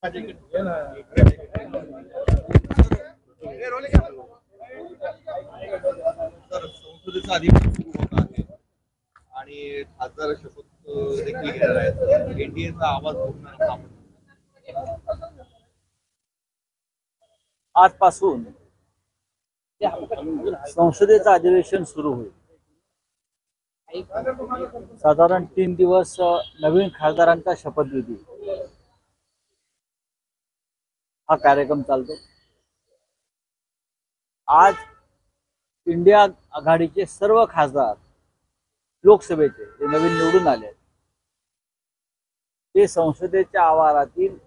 संसदेचा अधिवेशन सुरू होत आहे आणि खासदार शपथ देखील घेणार आहेत. एनडीएचा आवाज होणार आपण आजपासून संसदेचं अधिवेशन सुरू होईल. साधारण 3 दिवस नवीन खासदारांचा शपथविधी हा कार्यक्रम चालतो. आज इंडिया आघाडीचे सर्व खासदार लोकसभेचे जे नवीन निवडून आले ते संसदेच्या आवारातील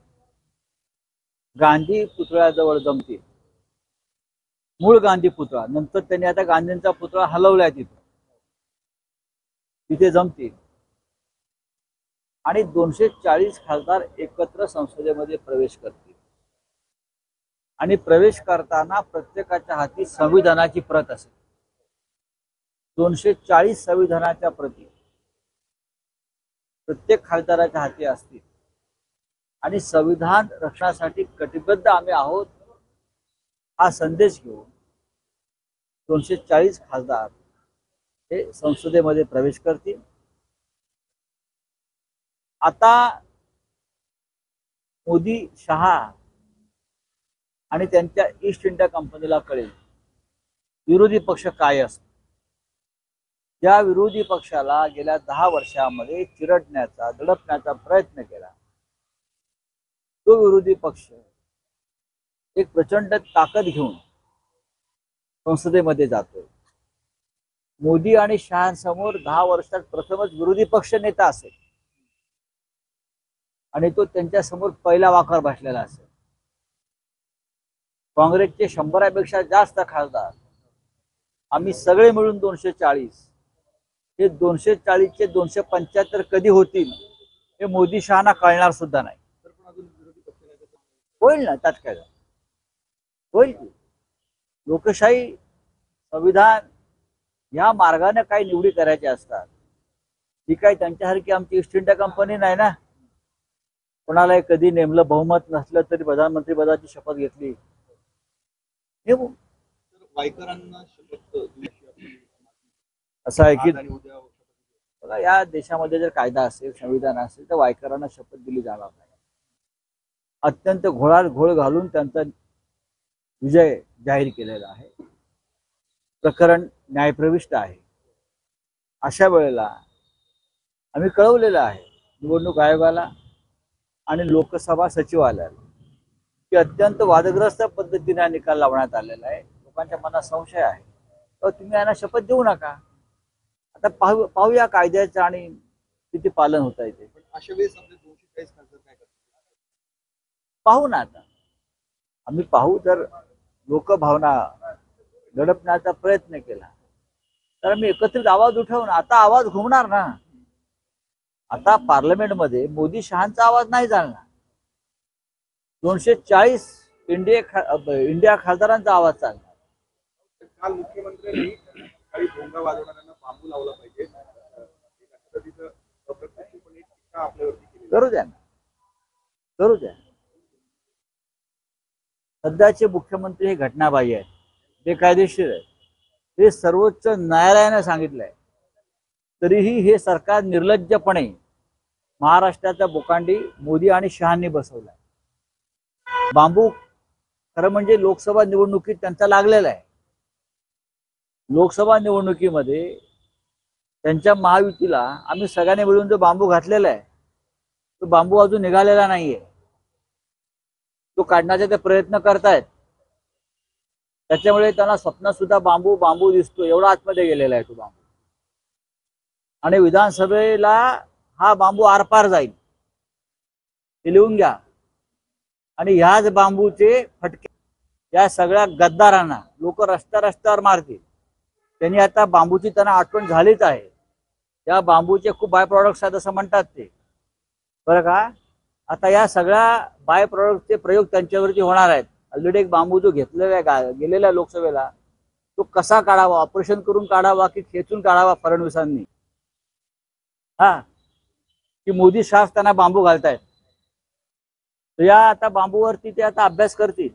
गांधी पुतळ्याजवळ जमतील. मूळ गांधी पुतळा, नंतर त्यांनी आता गांधींचा पुतळा हलवलाय तिथे जमतील आणि 240 खासदार एकत्र संसदेमध्ये प्रवेश करतील. आणि प्रवेश करताना प्रत्येकाच्या हाती संविधानाची प्रत असेल. 240 संविधानाच्या प्रती प्रत्येक खासदाराच्या हाती असतील आणि संविधान रक्षणासाठी कटिबद्ध आम्ही आहोत हा संदेश घेऊन 240 खासदार हे संसदेमध्ये प्रवेश करतील. आता मोदी, शहा आणि त्यांच्या ईस्ट इंडिया कंपनीला कळेल विरोधी पक्ष काय असतो. ज्या विरोधी पक्षाला गेल्या 10 वर्षामध्ये चिरडण्याचा, दडपण्याचा प्रयत्न केला तो विरोधी पक्ष एक प्रचंड ताकद घेऊन संसदेमध्ये जातोय. मोदी आणि शहांसमोर 10 वर्षात प्रथमच विरोधी पक्ष नेता असेल आणि तो त्यांच्या समोर पहिला वाकर बसलेला असेल. काँग्रेसचे 100पेक्षा जास्त खासदार आम्ही सगळे मिळून 240, हे 240 चे 275 कधी होतील हे मोदी शहांना कळणार सुद्धा नाही. होईल ना, त्यात काय होईल. लोकशाही, संविधान या मार्गाने काही निवडी करायच्या असतात. ही काय त्यांच्यासारखी आमची ईस्ट इंडिया कंपनी नाही ना. कोणाला कधी नेमलं, बहुमत नसलं तरी प्रधानमंत्री पदाची शपथ घेतली. असं आहे की बघा, या देशामध्ये जर कायदा असेल, संविधान असेल तर वायकरांना शपथ दिली जाणार नाही. अत्यंत घोळात घोळ घालून त्यांचा विजय जाहीर केलेला आहे. प्रकरण न्यायप्रविष्ट आहे. अशा वेळेला आम्ही कळवलेलं आहे निवडणूक आयोगाला आणि लोकसभा सचिवालयाला की अत्यंत वादग्रस्त पद्धतीने निकाल लावण्यात आलेला आहे. लोकांच्या मनात संशय आहे तर तुम्ही यांना शपथ देऊ नका. आता पाहूया कायद्याचं आणि किती पालन होत आहे ते. अशा वेळेस आपले 240 खासदार काय करतात पाहू ना. आता आम्ही पाहू. जर लोकभावना दडपण्याचा प्रयत्न केला तर आम्ही एकत्रित आवाज उठवून. आता आवाज घुमणार ना. आता पार्लमेंटमध्ये मोदी शहांचा आवाज नाही जाणार. 240 इंडिया खासदारांचा आवाज चालणार. काल मुख्यमंत्र्यांनी काही भोंगा वाजवणाऱ्यांना बांबू लावला पाहिजे करू द्या ना, करू द्या. सध्याचे मुख्यमंत्री हे घटनाबाह्य आहेत, बेकायदेशीर आहेत. हे सर्वोच्च न्यायालयाने सांगितलंय. तरीही हे सरकार निर्लज्जपणे महाराष्ट्राचा बोकांडी मोदी आणि शहांनी बसवलाय. बांबू खरं म्हणजे लोकसभा निवडणुकीत त्यांचा लागलेला आहे. लोकसभा निवडणुकीमध्ये त्यांच्या महायुतीला आम्ही सगळ्यांनी मिळून जो बांबू घातलेला आहे तो बांबू अजून निघालेला नाहीये. तो काढण्याचे ते प्रयत्न करतायत. त्याच्यामुळे त्यांना स्वप्नात सुद्धा बांबू बांबू दिसतो एवढा आतमध्ये गेलेला आहे तो बांबू. आणि विधानसभेला हा बांबू आरपार जाईल हे लिहून घ्या. आणि ह्याच बांबूचे फटके या सगळ्या गद्दारांना लोक रस्त्यावर मारतील. त्यांनी आता बांबूची त्यांना आठवण झालीच आहे. त्या बांबूचे खूप बाय प्रॉडक्ट्स आहेत असं म्हणतात ते, बरं का. आता या सगळ्या बाय प्रॉडक्टचे प्रयोग त्यांच्यावरती होणार आहेत. ऑलरेडी एक बांबू जो घेतलेला गेलेल्या लोकसभेला तो कसा काढावा, ऑपरेशन करून काढावा की खेचून काढावा फडणवीसांनी, हा की मोदी शाह त्यांना बांबू घालतायत. तर या आता बांबूवरती ते आता अभ्यास करतील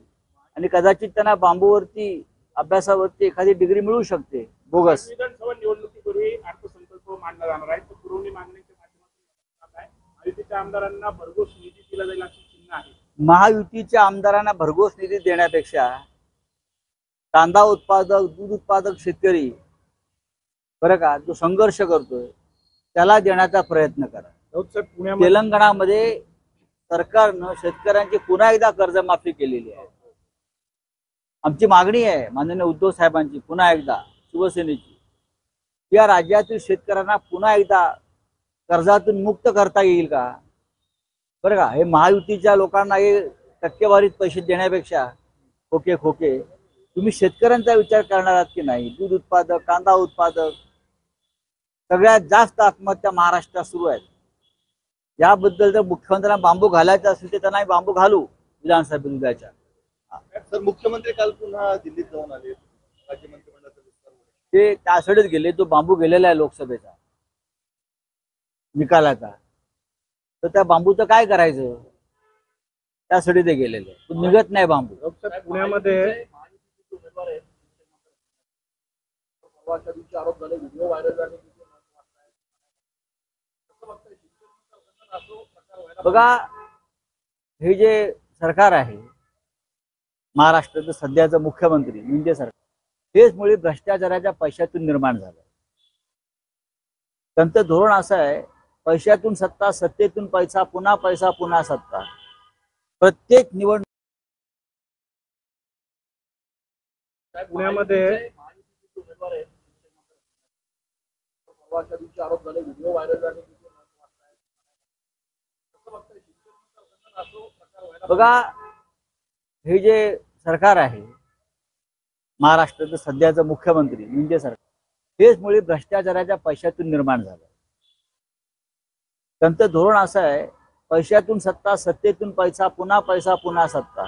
आणि कदाचित त्यांना बांबूवरती अभ्यासावरती एखादी डिग्री मिळू शकते बोगस. विधानसभा निवडणुकीपूर्वी अर्थसंकल्प मांडला जाणार आहे. तो पुरवणी मागण्याच्या माध्यमातून आहे. महायुतीच्या आमदारांना भरघोस निधी दिला जाईल अशी चिन्ह आहे. महायुतीच्या आमदारांना भरघोस निधी देण्यापेक्षा कांदा उत्पादक, दूध उत्पादक शेतकरी बरं का जो संघर्ष करतोय त्याला देण्याचा प्रयत्न करा. तेलंगणामध्ये सरकारनं शेतकऱ्यांची पुन्हा एकदा कर्जमाफी केलेली आहे. आमची मागणी आहे माननीय उद्धव साहेबांची, पुन्हा एकदा शिवसेनेची, या राज्यातील शेतकऱ्यांना पुन्हा एकदा कर्जातून मुक्त करता येईल का? बरं का, हे महायुतीच्या लोकांना हे टक्केवारीत पैसे देण्यापेक्षा खोके खोके तुम्ही शेतकऱ्यांचा विचार करणार आहात की नाही? दूध उत्पादक, कांदा उत्पादक, सगळ्यात जास्त आत्महत्या महाराष्ट्रात सुरू आहेत. याबद्दल जर मुख्यमंत्र्यांना बांबू घालायचा असेल तर त्यांना बांबू घालू विधानसभेत उद्याच्या. सर, मुख्यमंत्री काल पुन्हा दिल्लीत जाऊन आले, राज्य मंत्रिमंडळाचा विस्तार होईल. ते त्यासाठीच गेले, तो बांबू गेलेला आहे लोकसभेचा निकालाचा, तर त्या बांबूचं काय करायचं त्यासाठी ते गेलेले. तो निघत नाही बांबू. पुण्यामध्ये आरोप झाले, व्हिडिओ व्हायरल झाले. बघा, हे जे सरकार आहे महाराष्ट्राचं सध्याचं मुख्यमंत्री म्हणजे सरकार, हेच मुळे भ्रष्टाचाराच्या पैशातून निर्माण झालं. त्यांचं धोरण असं आहे, पैशातून सत्ता, सत्तेतून पैसा, पुन्हा सत्ता. प्रत्येक निवडणूक पुण्यामध्ये आरोप झाले, व्हिडिओ व्हायरल झाले. बघा, हे जे सरकार आहे महाराष्ट्राचं सध्याचं मुख्यमंत्री म्हणजे सरकार, हेच मुळे भ्रष्टाचाराच्या पैशातून निर्माण झालं. त्यांचं धोरण असं आहे, पैशातून सत्ता, सत्तेतून पैसा, पुन्हा सत्ता.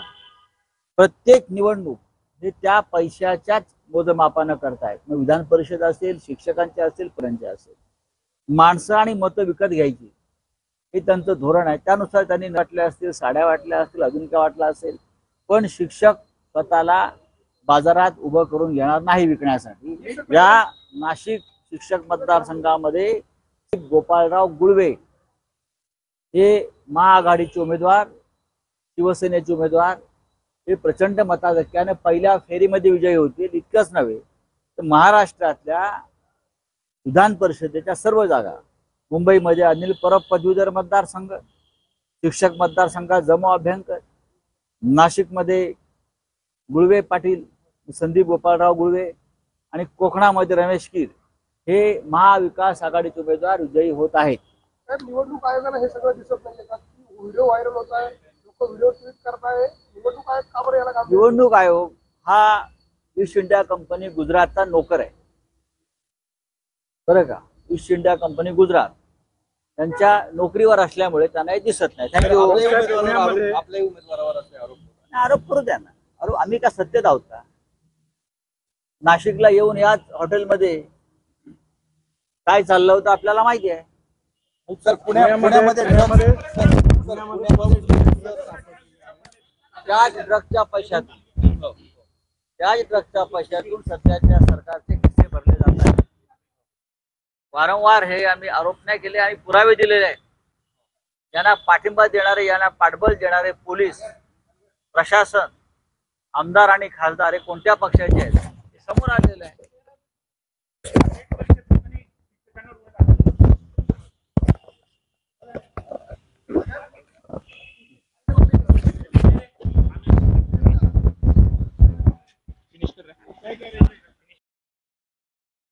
प्रत्येक निवडणूक हे त्या पैशाच्याच मोजमापानं करतायत. मग विधान परिषद असेल, शिक्षकांचे असेल, पर्यंत असेल, माणसं आणि मतं विकत घ्यायची हे त्यांचं धोरण आहे. त्यानुसार त्यांनी वाटल्या असतील, साड्या वाटल्या असतील, अजून काय वाटलं असेल, पण शिक्षक स्वतःला बाजारात उभं करून घेणार नाही विकण्यासाठी. या नाशिक शिक्षक मतदारसंघामध्ये गोपाळराव गुळवे हे महाआघाडीचे उमेदवार, शिवसेनेचे उमेदवार, हे प्रचंड मताधिक्याने पहिल्या फेरीमध्ये विजयी होतील. इतकंच नव्हे तर महाराष्ट्रातल्या विधान परिषदेच्या सर्व जागा, मुंबईमध्ये अनिल परब पदवीधर मतदारसंघ, शिक्षक मतदारसंघात जमो अभ्यंकर, नाशिकमध्ये गुळवे पाटील, संदीप गोपाळराव गुळवे, आणि कोकणामध्ये रमेश कीर हे महाविकास आघाडीचे उमेदवार विजयी होत आहेत. निवडणूक आयोगाला हे सगळं दिसत नाहीये का? व्हिडिओ व्हायरल होत आहे, लोक व्हिडिओ ट्विट करताय. निवडणूक आयोग का बरं याला काम? निवडणूक आयोग हा ईस्ट इंडिया कंपनी गुजरातचा नोकर आहे, बरं का. ईस्ट इंडिया कंपनी गुजरात त्यांच्या नोकरीवर असल्यामुळे त्यांना हे दिसत नाही. थँक्यू. आपल्या उमेदवारावर असे आरोप आरोप करू द्या ना. अरे आम्ही का सत्तेत आहोत का? नाशिकला येऊन याच हॉटेलमध्ये काय चाललं होतं आपल्याला माहिती आहे. सर, पुण्यामध्ये त्याच ड्रगच्या पैशातून सध्याच्या सरकारचे खिस्से भरले जात आहेत. वारंवार हे आम्ही आरोप नाही केले आणि पुरावे दिलेले आहेत. यांना पाठिंबा देणारे, यांना पाठबळ देणारे पोलीस, प्रशासन, आमदार आणि खासदार हे कोणत्या पक्षाचे आहेत हे समोर आलेलं आहे.